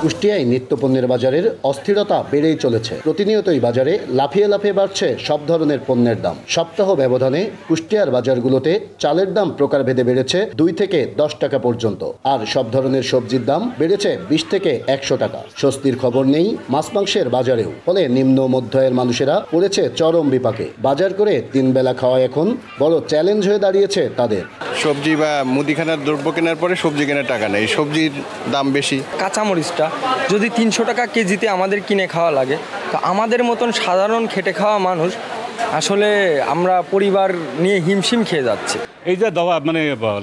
কুষ্টিয়ায় নিত্যপণ্যের বাজারের অস্থিরতা বেড়েই চলেছে। প্রতিনিয়তই বাজারে লাফিয়ে লাফিয়ে বাড়ছে সব ধরনের পণ্যের দাম। সপ্তাহ ব্যবধানে কুষ্টিয়ার বাজারগুলোতে চালের দাম প্রকারভেদে বেড়েছে 2 থেকে 10 টাকা পর্যন্ত, আর সব ধরনের সবজির দাম বেড়েছে 20 থেকে 100 টাকা। স্বস্তির খবর নেই মাছ মাংসের বাজারেও, ফলে নিম্ন মধ্য আয়ের মানুষেরা পড়েছে চরম বিপাকে। বাজার করে 3 বেলা খাওয়া এখন বড় চ্যালেঞ্জ হয়ে দাঁড়িয়েছে তাদের। সবজি বা মুদিখানার দ্রব্য কেনার পরে সবজি কেনার টাকা নেই, সবজির দাম বেশি। কাঁচামরিচটা যদি 300 টাকা কেজিতে আমাদের কিনে খাওয়া লাগে, তো আমাদের মতন সাধারণ খেটে খাওয়া মানুষ আসলে আমরা পরিবার নিয়ে হিমশিম খেয়ে যাচ্ছে। এই যে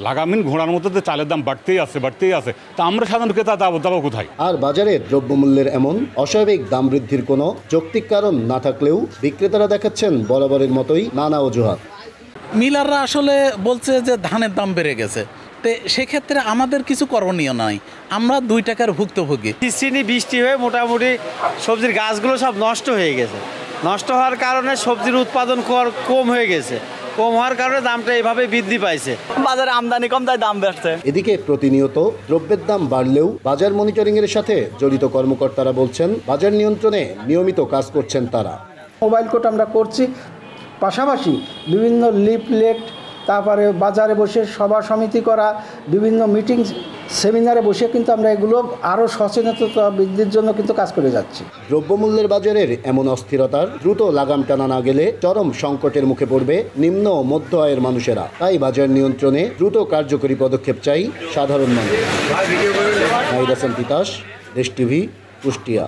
লাগামিন ঘোড়ার মতো যে চালের দাম বাড়তেই আছে, তা আমরা সাধারণ ক্রেতা যাবো কোথায়? আর বাজারে দ্রব্যমূল্যের এমন অস্বাভাবিক দাম বৃদ্ধির কোনো যৌক্তিক কারণ না থাকলেও বিক্রেতারা দেখাচ্ছেন বরাবরের মতোই নানা অজুহাত। মিলাররা আসলে বলছে যে ধানের দাম বেড়ে গেছে, তো সেক্ষেত্রে আমাদের কিছু করণীয় নাই, আমরা 2 টাকার ভুক্তভোগী। বৃষ্টি হয়ে মোটামুটি সবজির গাছগুলো সব নষ্ট হয়ে গেছে। নষ্ট হওয়ার কারণে সবজির উৎপাদন কম হয়ে গেছে। কম হওয়ার কারণে দামটা এইভাবে বৃদ্ধি পাইছে। বাজারে আমদানি কম, তাই দাম বাড়ছে। এদিকে প্রতিনিয়ত দ্রব্যের দাম বাড়লেও বাজার মনিটরিং এর সাথে জড়িত কর্মকর্তারা বলছেন বাজার নিয়ন্ত্রণে নিয়মিত কাজ করছেন তারা। মোবাইল কোর্ট আমরা করছি, পাশাপাশি বিভিন্ন লিফলেট, তারপরে বাজারে বসে সভা সমিতি করা, বিভিন্ন মিটিং সেমিনারে বসে কিন্তু আমরা এগুলো আরও সচেতনতা বৃদ্ধির জন্য কিন্তু কাজ করে যাচ্ছি। দ্রব্যমূল্যের বাজারের এমন অস্থিরতার দ্রুত লাগাম টানা না গেলে চরম সংকটের মুখে পড়বে নিম্ন ও মধ্য আয়ের মানুষেরা। তাই বাজার নিয়ন্ত্রণে দ্রুত কার্যকরী পদক্ষেপ চাই সাধারণ মানুষ। নাহিদ হাসান তিতাস, দেশ টিভি, কুষ্টিয়া।